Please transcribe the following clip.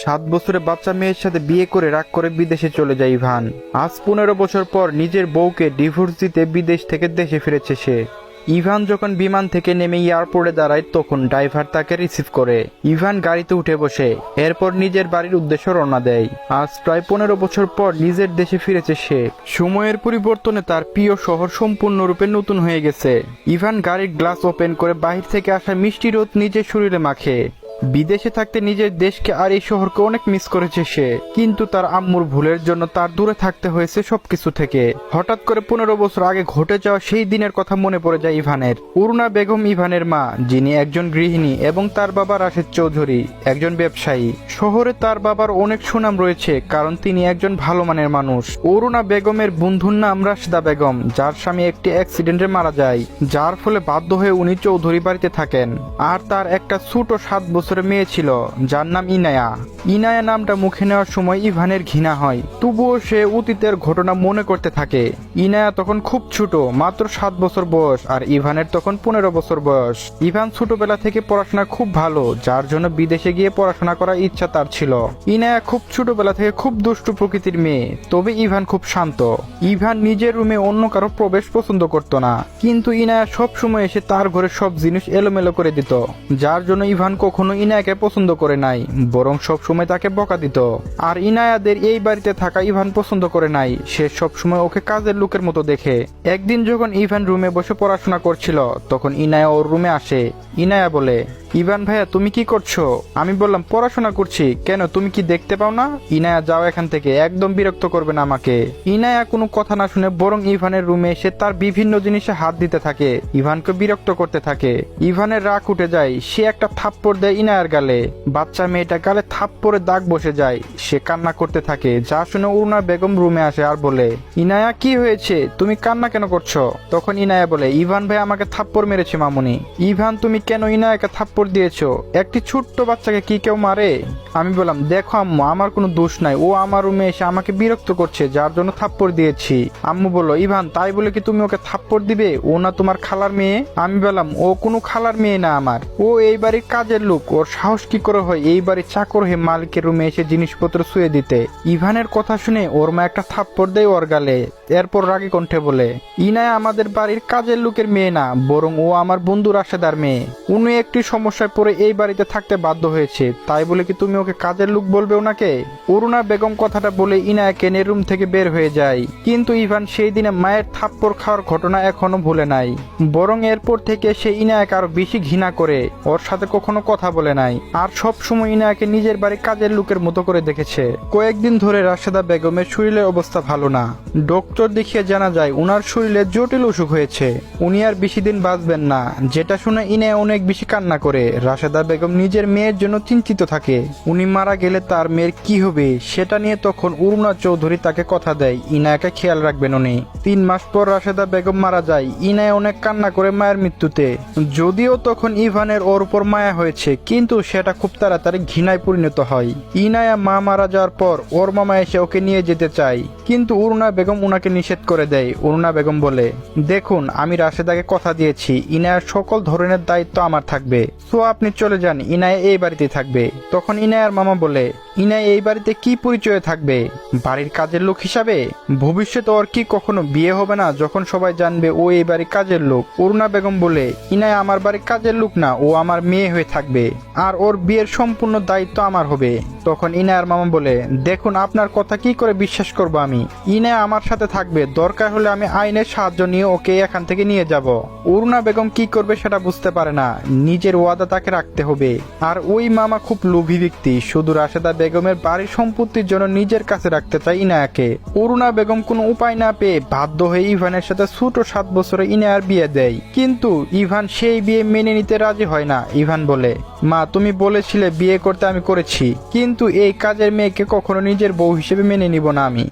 7 বছরের বাচ্চা মেয়ের সাথে বিয়ে করে রাগ করে বিদেশে চলে যায় ইভান। আজ 15 বছর পর নিজের বউকে ডিভোর্স দিতে বিদেশ থেকে দেশে ফিরেছে সে। ইভান যখন বিমান থেকে নেমে এয়ারপোর্টে দাঁড়ায় তখন ড্রাইভার তাকে রিসিভ করে। ইভান গাড়িতে উঠে বসে, এরপর নিজের বাড়ির উদ্দেশ্যে রওনা দেয়। আজ প্রায় 15 বছর পর নিজের দেশে ফিরেছে সে। সময়ের পরিবর্তনে তার প্রিয় শহর সম্পূর্ণরূপে নতুন হয়ে গেছে। ইভান গাড়ির গ্লাস ওপেন করে বাহির থেকে আসা মিষ্টি রোদ নিজের শরীরে মাখে। বিদেশে থাকতে নিজের দেশকে আর এই শহরকে অনেক মিস করেছে সে, কিন্তু তার আম্মুর ভুলের জন্য তার দূরে থাকতে হয়েছে সবকিছু থেকে। হঠাৎ করে 15 বছর আগে ঘটে যাওয়া সেই দিনের কথা মনে পড়ে যায় ইভানের। অরুণা বেগম ইভানের মা, যিনি একজন গৃহিণী, এবং তার বাবা রাশেদ চৌধুরী একজন ব্যবসায়ী। শহরে তার বাবার অনেক সুনাম রয়েছে কারণ তিনি একজন ভালো মানের মানুষ। অরুণা বেগমের বন্ধুর নাম রাশেদা বেগম, যার স্বামী একটি অ্যাক্সিডেন্টে মারা যায়, যার ফলে বাধ্য হয়ে উনি চৌধুরী বাড়িতে থাকেন। আর তার একটা ছোট 7 বছরের মেয়ে ছিল, যার নাম ইনায়া। ইনায়া নামটা মুখে নেওয়ার সময় ইভানের ঘৃণা হয়, তবুও সে অতীতের ঘটনা মনে করতে থাকে। ইনায়া তখন খুব ছোট, মাত্র 7 বছর বয়স, আর ইভানের তখন 15 বছর বয়স। ইভান ছোটবেলা থেকে পড়াশোনা খুব ভালো, যার জন্য বিদেশে গিয়ে পড়াশোনা করার ইচ্ছা তার ছিল। ইনায়া খুব ছোটবেলা থেকে খুব দুষ্টু প্রকৃতির মেয়ে, তবে ইভান খুব শান্ত। ইভান নিজের রুমে অন্য কারো প্রবেশ পছন্দ করত না, কিন্তু ইনায়া সব সময় এসে তার ঘরে সব জিনিস এলোমেলো করে দিত, যার জন্য ইভান কখনো ইনায়াকে পছন্দ করে নাই, বরং সব সময় তাকে বকা দিত। আর ইনায়াদের এই বাড়িতে থাকা ইভান পছন্দ করে নাই, সে সব সময় ওকে কাজের লোকের মতো দেখে। একদিন যখন ইভান রুমে বসে পড়াশোনা করছিল, তখন ইনায়া ওর রুমে আসে। ইনায়া বলে, ইভান ভাইয়া তুমি কি করছো? আমি বললাম পড়াশোনা করছি। কেন, তুমি কি দেখতে পাও না? ইনায়া যাও এখান থেকে, একদম বিরক্ত করবে না আমাকে। ইনায়া কোনো কথা না শুনে বরং ইভানের রুমে এসে তার বিভিন্ন জিনিসে হাত দিতে থাকে, ইভানকে বিরক্ত করতে থাকে। ইভানের রাগ উঠে যায়, সে একটা থাপ্পড় দেয় ইনায়ার গালে। বাচ্চা মেয়েটা গালে থাপ্পড়ে দাগ বসে যায়, সে কান্না করতে থাকে। যা শুনে অরুণা বেগম রুমে আসে আর বলে, ইনায়া কি হয়েছে, তুমি কান্না কেন করছো? তখন ইনায়া বলে, ইভান ভাই আমাকে থাপ্পড় মেরেছে মামুনি। ইভান তুমি কেন ইনায়াকে থাপ্পড় দিয়েছো? একটি ছোট্ট বাচ্চাকে কি কেউ মারে? আমি বললাম, দেখো আম্মু, আমার কোনো দোষ নাই, ও আমার রুমে এসে আমাকে বিরক্ত করছে, যার জন্য থাপ্পড় দিয়েছি। আম্মু বলল, ইভান তাই বলে কি তুমি ওকে থাপ্পড় দিবে? ও না তোমার খালার মেয়ে? আমি বললাম, ও কোনো খালার মেয়ে না আমার, ও এই বাড়ির কাজের লোক। ওর সাহস কি করে হয় এই বাড়ির চাকর হয়ে মালিকের রুমে এসে জিনিসপত্র ছুঁয়ে দিতে? ইভানের কথা শুনে ওর মা একটা থাপ্পড় দেয় ওর গালে। এরপর রাগী কণ্ঠে বলে, ইনায়া আমাদের বাড়ির কাজের লোকের মেয়ে না, বরং ও আমার বন্ধু রাশেদার মেয়ে। উনি একটি সমস্যায় পড়ে এই বাড়িতে থাকতে বাধ্য হয়েছে, তাই বলে কি তুমি ওকে কাজের লোক বলবে ওনাকে? অরুণা বেগম কথাটা বলে ইনায়াকে নিয়ে রুম থেকে বের হয়ে যায়। কিন্তু ইভান সেই দিনে মায়ের থাপ্পড় খাওয়ার ঘটনা এখনো ভুলে নাই, বরং এরপর থেকে সে ইনায়াকে আরো বেশি ঘৃণা করে, ওর সাথে কখনো কথা বলে নাই, আর সব সময় ইনায়াকে নিজের বাড়ির কাজের লোকের মতো করে দেখেছে। কয়েকদিন ধরে রাশেদা বেগমের শরীরের অবস্থা ভালো না। ডক্টর দেখিয়ে জানা যায় উনার শরীরে জটিল অসুখ হয়েছে, উনি আর বেশি দিন বাঁচবেন না। যেটা শুনে ইনায়া অনেক বেশি কান্না করে। রাশেদা বেগম নিজের মেয়ের জন্য চিন্তিত থাকে, উনি মারা গেলে তার মেয়ের কি হবে সেটা নিয়ে। তখন অরুণা চৌধুরী তাকে কথা দেয় ইনায়াকে খেয়াল রাখবেন উনি। 3 মাস পর রাশেদা বেগম মারা যায়। ইনায়া অনেক কান্না করে মায়ের মৃত্যুতে। যদিও তখন ইভানের ওর উপর মায়া হয়েছে, কিন্তু সেটা খুব তাড়াতাড়ি ঘৃণায় পরিণত হয়। ইনায়া মা মারা যাওয়ার পর ওর মামা এসে ওকে নিয়ে যেতে চায়, কিন্তু অরুণা বেগম উনাকে নিষেধ করে দেয়। অরুণা বেগম বলে, দেখুন আমি রাশেদাকে কথা দিয়েছি ইনায়ার সকল ধরনের দায়িত্ব আমার থাকবে, সো আপনি চলে যান, ইনায়া এই বাড়িতে থাকবে। তখন ইনায়ার মামা বলে, ইনায়া এই বাড়িতে কি পরিচয়ে থাকবে? বাড়ির কাজের লোক হিসাবে? ভবিষ্যতে ওর কি কখনো বিয়ে হবে না যখন সবাই জানবে ও এই বাড়ির কাজের লোক? অরুণা বেগম বলে, ইনায়া আমার বাড়ির কাজের লোক না, ও আমার মেয়ে হয়ে থাকবে, আর ওর বিয়ের সম্পূর্ণ দায়িত্ব আমার হবে। তখন ইনায়ার মামা বলে, দেখুন আপনার কথা কি করে বিশ্বাস করবো আমি? ইনায়া আমার সাথে থাকবে, দরকার হলে আমি আইনের সাহায্য নিয়ে ওকে এখান থেকে নিয়ে যাব। অরুণা বেগম কি করবে সেটা বুঝতে পারে না, নিজের ওয়াদা তাকে রাখতে হবে। আর ওই মামা খুব লোভী ব্যক্তি, শুধু রাশেদা বেগমের বাড়ির সম্পত্তির জন্য নিজের কাছে রাখতে চায় ইনায়াকে। অরুণা বেগম কোনো উপায় না পেয়ে বাধ্য হয়ে ইভানের সাথে ছোট 7 বছরে ইনায়ার বিয়ে দেয়। কিন্তু ইভান সেই বিয়ে মেনে নিতে রাজি হয় না। ইভান বলে, মা তুমি বলেছিলে বিয়ে করতে, আমি করেছি, কিন্তু এই কাজের মেয়েকে কখনো নিজের বউ হিসেবে মেনে নিব না আমি।